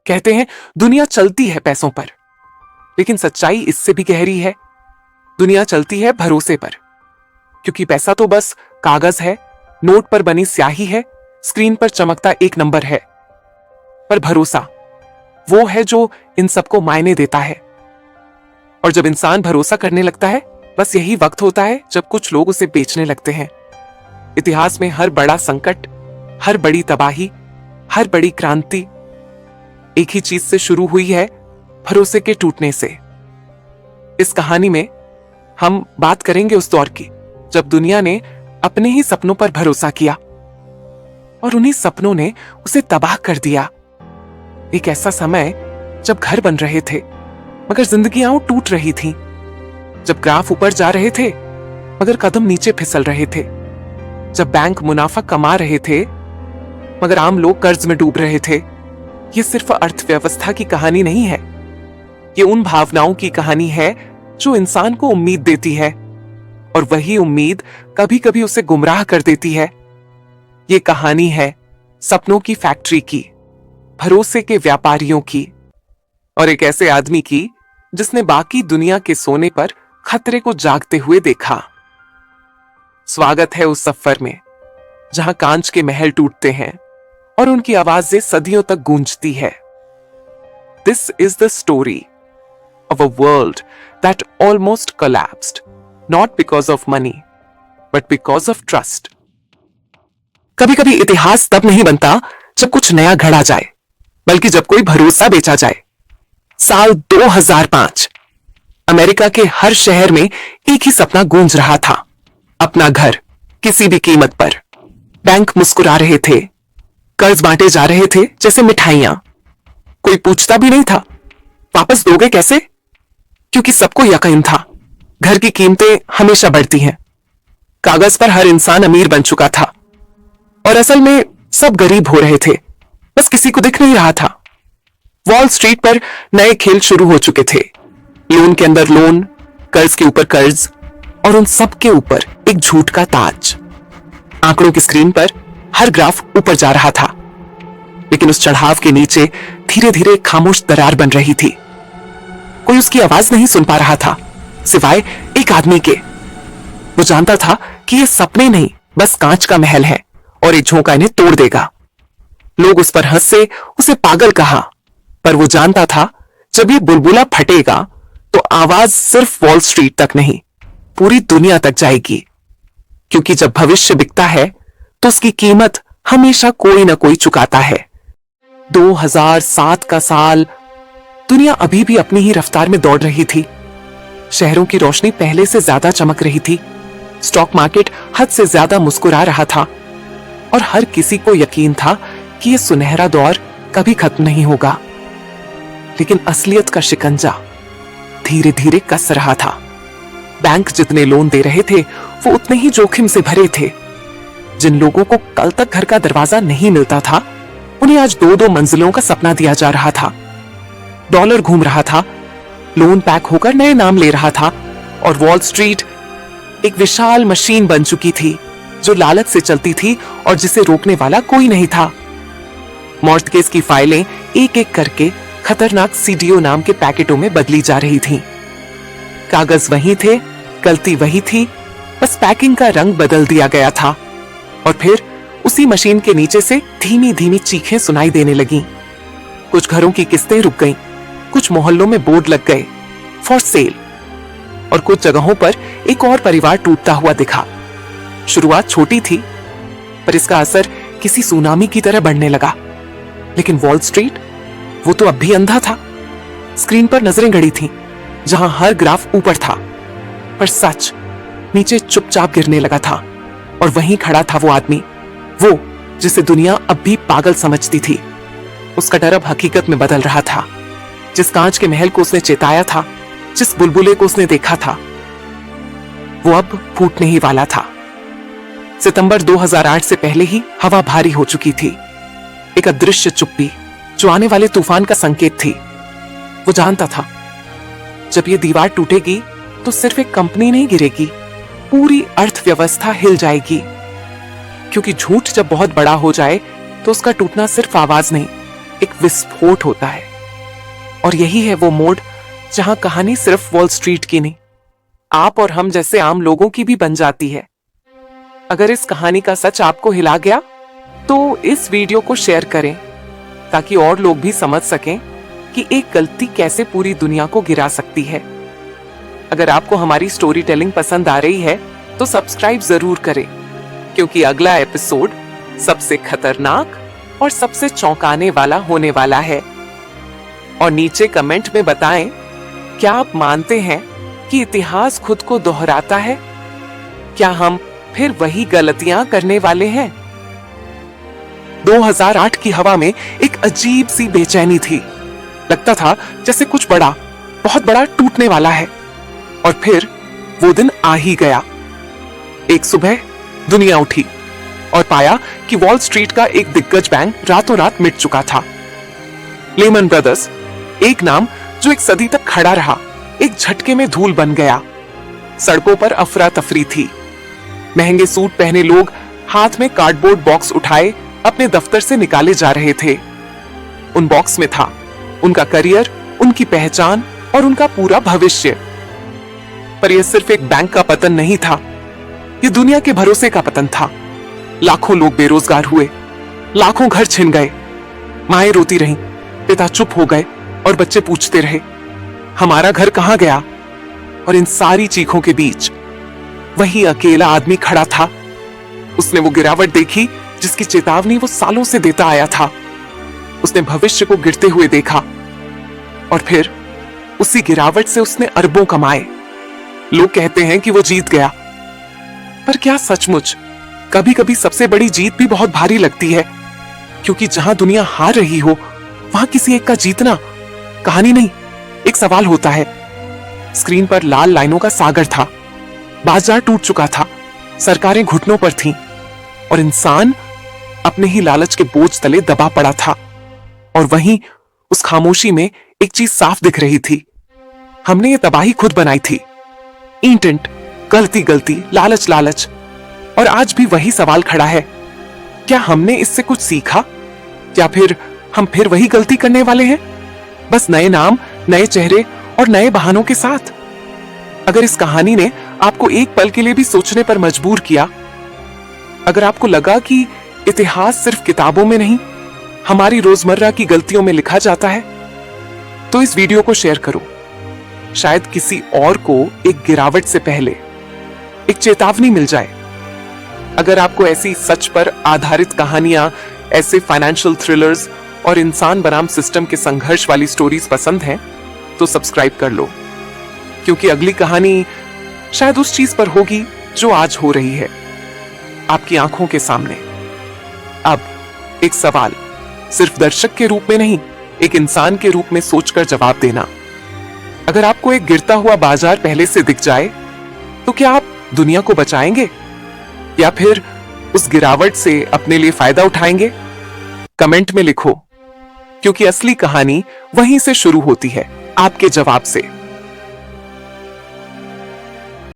कहते हैं दुनिया चलती है पैसों पर, लेकिन सच्चाई इससे भी गहरी है। दुनिया चलती है भरोसे पर, क्योंकि पैसा तो बस कागज है, नोट पर बनी स्याही है, स्क्रीन पर चमकता एक नंबर है। पर भरोसा वो है जो इन सबको मायने देता है। और जब इंसान भरोसा करने लगता है, बस यही वक्त होता है जब कुछ लोग उसे बेचने लगते हैं। इतिहास में हर बड़ा संकट, हर बड़ी तबाही, हर बड़ी क्रांति एक ही चीज से शुरू हुई है, भरोसे के टूटने से। इस कहानी में हम बात करेंगे उस दौर की जब दुनिया ने अपने ही सपनों पर भरोसा किया और उन्हीं सपनों ने उसे तबाह कर दिया। एक ऐसा समय जब घर बन रहे थे मगर जिंदगियां टूट रही थीं, जब ग्राफ ऊपर जा रहे थे मगर कदम नीचे फिसल रहे थे, जब बैंक मुनाफा कमा रहे थे मगर आम लोग कर्ज में डूब रहे थे। यह सिर्फ अर्थव्यवस्था की कहानी नहीं है, ये उन भावनाओं की कहानी है जो इंसान को उम्मीद देती है और वही उम्मीद कभी कभी उसे गुमराह कर देती है। ये कहानी है सपनों की फैक्ट्री की, भरोसे के व्यापारियों की और एक ऐसे आदमी की जिसने बाकी दुनिया के सोने पर खतरे को जागते हुए देखा। स्वागत है उस सफर में जहां कांच के महल टूटते हैं और उनकी आवाजें सदियों तक गूंजती है। This is the story of a world that almost collapsed, not because of money but because of trust. कभी कभी इतिहास तब नहीं बनता जब कुछ नया घड़ा जाए, बल्कि जब कोई भरोसा बेचा जाए। साल 2005 अमेरिका के हर शहर में एक ही सपना गूंज रहा था, अपना घर किसी भी कीमत पर। बैंक मुस्कुरा रहे थे, कर्ज बांटे जा रहे थे जैसे मिठाइयां। कोई पूछता भी नहीं था वापस दोगे कैसे, क्योंकि सबको यकीन था घर की कीमतें हमेशा बढ़ती हैं। कागज पर हर इंसान अमीर बन चुका था और असल में सब गरीब हो रहे थे, बस किसी को दिख नहीं रहा था। वॉल स्ट्रीट पर नए खेल शुरू हो चुके थे, लोन के अंदर लोन, कर्ज के ऊपर कर्ज और उन सब के ऊपर एक झूठ का ताज। आंकड़ों की स्क्रीन पर हर ग्राफ ऊपर जा रहा था, लेकिन उस चढ़ाव के नीचे धीरे धीरे खामोश दरार बन रही थी। कोई उसकी आवाज नहीं सुन पा रहा था सिवाय एक आदमी के। वो जानता था कि ये सपने नहीं, बस कांच का महल है और एक झोंका इन्हें तोड़ देगा। लोग उस पर हंसे, उसे पागल कहा, पर वो जानता था जब ये बुलबुला फटेगा तो आवाज सिर्फ वॉल स्ट्रीट तक नहीं, पूरी दुनिया तक जाएगी। क्योंकि जब भविष्य बिकता है तो उसकी कीमत हमेशा कोई ना कोई चुकाता है। 2007 का साल, दुनिया अभी भी अपनी ही रफ्तार में दौड़ रही थी। शहरों की रोशनी पहले से ज्यादा चमक रही थी, स्टॉक मार्केट हद से ज्यादा मुस्कुरा रहा था और हर किसी को यकीन था कि यह सुनहरा दौर कभी खत्म नहीं होगा। लेकिन असलियत का शिकंजा धीरे धीरे कस रहा था। बैंक जितने लोन दे रहे थे वो उतने ही जोखिम से भरे थे। जिन लोगों को कल तक घर का दरवाजा नहीं मिलता था, उन्हें आज 2-2 मंजिलों का सपना दिया जा रहा था। डॉलर घूम रहा था, लोन पैक होकर नए नाम ले रहा था और वॉल स्ट्रीट एक विशाल मशीन बन चुकी थी जो लालच से चलती थी और जिसे रोकने वाला कोई नहीं था। मॉर्टगेज की फाइलें एक एक करके खतरनाक सीडीओ नाम के पैकेटों में बदली जा रही थीं। कागज वही थे, गलती वही थी, बस पैकिंग का रंग बदल दिया गया था। और फिर उसी मशीन के नीचे से धीमी धीमी चीखें सुनाई देने लगीं। कुछ घरों की किस्तें रुक गईं, कुछ मोहल्लों में बोर्ड लग गए फॉर सेल और कुछ जगहों पर एक और परिवार टूटता हुआ दिखा। शुरुआत छोटी थी, पर इसका असर किसी सुनामी की तरह बढ़ने लगा। लेकिन वॉल स्ट्रीट वो तो अब भी अंधा था। स्क्रीन पर नजरें गड़ी थीं, जहां हर ग्राफ ऊपर था, पर सच नीचे चुपचाप गिरने लगा था। और वहीं खड़ा था वो आदमी, वो जिसे दुनिया अब भी पागल समझती थी। उसका डर अब हकीकत में बदल रहा था। जिस कांच के महल को उसने चेताया था, जिस बुलबुले को उसने देखा था, वो अब फूटने ही वाला था। सितंबर 2008 से पहले ही हवा भारी हो चुकी थी, एक अदृश्य चुप्पी जो आने वाले तूफान का संकेत थी। वो जानता था जब ये दीवार टूटेगी तो सिर्फ एक कंपनी नहीं गिरेगी, पूरी अर्थव्यवस्था हिल जाएगी। क्योंकि झूठ जब बहुत बड़ा हो जाए तो उसका टूटना सिर्फ आवाज नहीं, एक विस्फोट होता है। और यही है वो मोड़ जहां कहानी सिर्फ वॉल स्ट्रीट की नहीं, आप और हम जैसे आम लोगों की भी बन जाती है। अगर इस कहानी का सच आपको हिला गया तो इस वीडियो को शेयर करें ताकि और लोग भी समझ सकें कि एक गलती कैसे पूरी दुनिया को गिरा सकती है। अगर आपको हमारी स्टोरी टेलिंग पसंद आ रही है तो सब्सक्राइब जरूर करें, क्योंकि अगला एपिसोड सबसे खतरनाक और सबसे चौंकाने वाला होने वाला है। और नीचे कमेंट में बताएं, क्या आप मानते हैं कि इतिहास खुद को दोहराता है? क्या हम फिर वही गलतियां करने वाले हैं? 2008 की हवा में एक अजीब सी बेचैनी थी। लगता था जैसे कुछ बड़ा, बहुत बड़ा टूटने वाला है। और फिर वो दिन आ ही गया। एक सुबह दुनिया उठी और पाया कि वॉल स्ट्रीट का एक दिग्गज बैंक रातों रात मिट चुका था। लेमन ब्रदर्स, एक नाम जो एक सदी तक खड़ा रहा, एक झटके में धूल बन गया। सड़कों पर अफरा तफरी थी। महंगे सूट पहने लोग हाथ में कार्डबोर्ड बॉक्स उठाए अपने दफ्तर से निकाले जा रहे थे। उन बॉक्स में था उनका करियर, उनकी पहचान और उनका पूरा भविष्य। पर यह सिर्फ एक बैंक का पतन नहीं था, यह दुनिया के भरोसे का पतन था। लाखों लोग बेरोजगार हुए, लाखों घर छिन गए, माएं रोती रहीं, पिता चुप हो गए और बच्चे पूछते रहे, हमारा घर कहां गया? और इन सारी चीखों के बीच वही अकेला आदमी खड़ा था। उसने वो गिरावट देखी जिसकी चेतावनी वो सालों से देता आया था। उसने भविष्य को गिरते हुए देखा और फिर उसी गिरावट से उसने अरबों कमाए। लोग कहते हैं कि वो जीत गया, पर क्या सचमुच? कभी कभी सबसे बड़ी जीत भी बहुत भारी लगती है, क्योंकि जहां दुनिया हार रही हो वहां किसी एक का जीतना कहानी नहीं, एक सवाल होता है। स्क्रीन पर लाल लाइनों का सागर था, बाजार टूट चुका था, सरकारें घुटनों पर थीं और इंसान अपने ही लालच के बोझ तले दबा पड़ा था। और वहीं उस खामोशी में एक चीज साफ दिख रही थी, हमने ये तबाही खुद बनाई थी। ईंट ईंट, गलती गलती, लालच लालच। और आज भी वही सवाल खड़ा है, क्या हमने इससे कुछ सीखा या फिर हम फिर वही गलती करने वाले हैं, बस नए नाम, नए चेहरे और नए बहानों के साथ? अगर इस कहानी ने आपको एक पल के लिए भी सोचने पर मजबूर किया, अगर आपको लगा कि इतिहास सिर्फ किताबों में नहीं, हमारी रोजमर्रा की गलतियों में लिखा जाता है, तो इस वीडियो को शेयर करो। शायद किसी और को एक गिरावट से पहले एक चेतावनी मिल जाए। अगर आपको ऐसी सच पर आधारित कहानियां, ऐसे फाइनेंशियल थ्रिलर्स और इंसान बनाम सिस्टम के संघर्ष वाली स्टोरीज पसंद हैं, तो सब्सक्राइब कर लो, क्योंकि अगली कहानी शायद उस चीज पर होगी जो आज हो रही है, आपकी आंखों के सामने। अब एक सवाल, सिर्फ दर्शक के रूप में नहीं, एक इंसान के रूप में सोचकर जवाब देना। अगर आपको एक गिरता हुआ बाजार पहले से दिख जाए, तो क्या आप दुनिया को बचाएंगे या फिर उस गिरावट से अपने लिए फायदा उठाएंगे? कमेंट में लिखो, क्योंकि असली कहानी वहीं से शुरू होती है, आपके जवाब से।